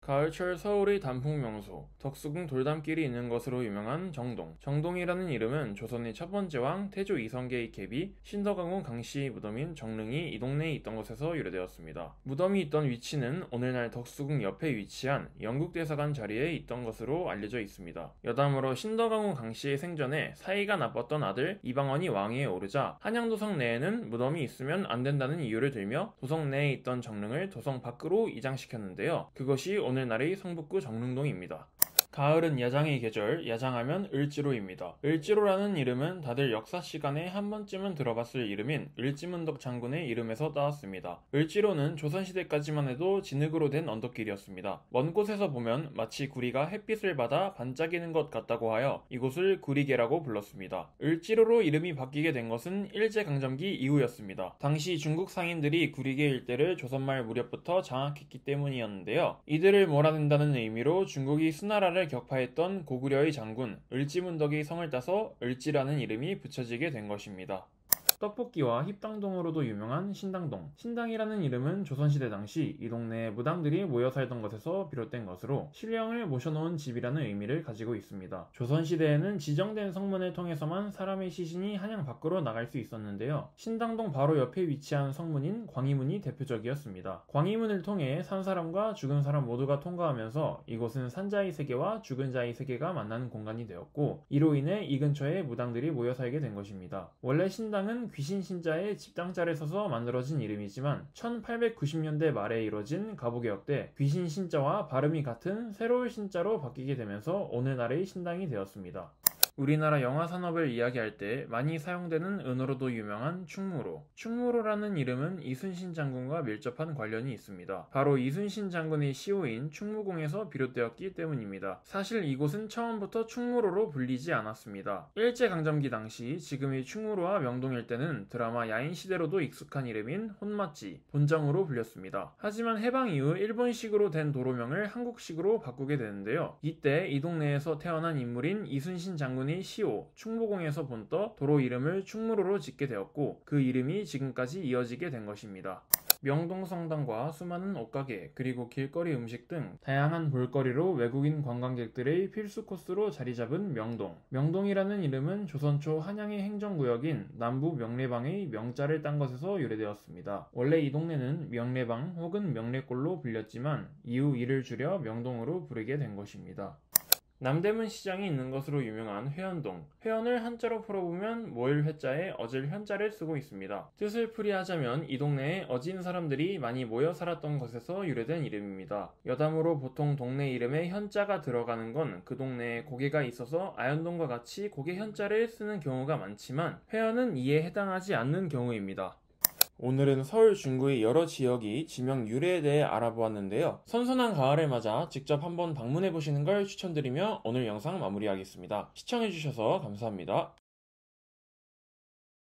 가을철 서울의 단풍 명소, 덕수궁 돌담길이 있는 것으로 유명한 정동. 정동이라는 이름은 조선의 첫 번째 왕 태조 이성계의 계비 신덕왕후 강씨의 무덤인 정릉이 이 동네에 있던 것에서 유래되었습니다. 무덤이 있던 위치는 오늘날 덕수궁 옆에 위치한 영국 대사관 자리에 있던 것으로 알려져 있습니다. 여담으로 신덕왕후 강씨의 생전에 사이가 나빴던 아들 이방원이 왕위에 오르자 한양도성 내에는 무덤이 있으면 안 된다는 이유를 들며 도성 내에 있던 정릉을 도성 밖으로 이장시켰는데요. 그것이 오늘날의 성북구 정릉동입니다. 가을은 야장의 계절, 야장하면 을지로입니다. 을지로라는 이름은 다들 역사 시간에 한 번쯤은 들어봤을 이름인 을지문덕 장군의 이름에서 따왔습니다. 을지로는 조선시대까지만 해도 진흙으로 된 언덕길이었습니다. 먼 곳에서 보면 마치 구리가 햇빛을 받아 반짝이는 것 같다고 하여 이곳을 구리계라고 불렀습니다. 을지로로 이름이 바뀌게 된 것은 일제강점기 이후였습니다. 당시 중국 상인들이 구리계 일대를 조선말 무렵부터 장악했기 때문이었는데요. 이들을 몰아낸다는 의미로 중국이 수나라를 격파했던 고구려의 장군 을지문덕의 성을 따서 을지라는 이름이 붙여지게 된 것입니다. 떡볶이와 힙당동으로도 유명한 신당동. 신당이라는 이름은 조선시대 당시 이 동네에 무당들이 모여 살던 것에서 비롯된 것으로 신령을 모셔놓은 집이라는 의미를 가지고 있습니다. 조선시대에는 지정된 성문을 통해서만 사람의 시신이 한양 밖으로 나갈 수 있었는데요. 신당동 바로 옆에 위치한 성문인 광희문이 대표적이었습니다. 광희문을 통해 산 사람과 죽은 사람 모두가 통과하면서 이곳은 산자의 세계와 죽은 자의 세계가 만나는 공간이 되었고, 이로 인해 이 근처에 무당들이 모여 살게 된 것입니다. 원래 신당은 귀신 신자의 집당자를 써서 만들어진 이름이지만 1890년대 말에 이뤄진 가부개혁 때 귀신 신자와 발음이 같은 새로운 신자로 바뀌게 되면서 오늘날의 신당이 되었습니다. 우리나라 영화 산업을 이야기할 때 많이 사용되는 은어로도 유명한 충무로. 충무로라는 이름은 이순신 장군과 밀접한 관련이 있습니다. 바로 이순신 장군의 시호인 충무공에서 비롯되었기 때문입니다. 사실 이곳은 처음부터 충무로로 불리지 않았습니다. 일제강점기 당시 지금의 충무로와 명동 일대는 드라마 야인시대로도 익숙한 이름인 혼마지, 본정으로 불렸습니다. 하지만 해방 이후 일본식으로 된 도로명을 한국식으로 바꾸게 되는데요. 이때 이 동네에서 태어난 인물인 이순신 장군 이 시호, 충무공에서 본떠 도로 이름을 충무로로 짓게 되었고, 그 이름이 지금까지 이어지게 된 것입니다. 명동성당과 수많은 옷가게, 그리고 길거리 음식 등 다양한 볼거리로 외국인 관광객들의 필수 코스로 자리잡은 명동. 명동이라는 이름은 조선 초 한양의 행정구역인 남부 명례방의 명자를 딴 것에서 유래되었습니다. 원래 이 동네는 명례방 혹은 명례골로 불렸지만 이후 이를 줄여 명동으로 부르게 된 것입니다. 남대문 시장이 있는 것으로 유명한 회원동. 회원을 한자로 풀어보면 모일 회자에 어질 현자를 쓰고 있습니다. 뜻을 풀이하자면 이 동네에 어진 사람들이 많이 모여 살았던 것에서 유래된 이름입니다. 여담으로 보통 동네 이름에 현자가 들어가는 건 그 동네에 고개가 있어서 아현동과 같이 고개 현자를 쓰는 경우가 많지만 회원은 이에 해당하지 않는 경우입니다. 오늘은 서울 중구의 여러 지역이 지명 유래에 대해 알아보았는데요. 선선한 가을을 맞아 직접 한번 방문해보시는 걸 추천드리며 오늘 영상 마무리하겠습니다. 시청해주셔서 감사합니다.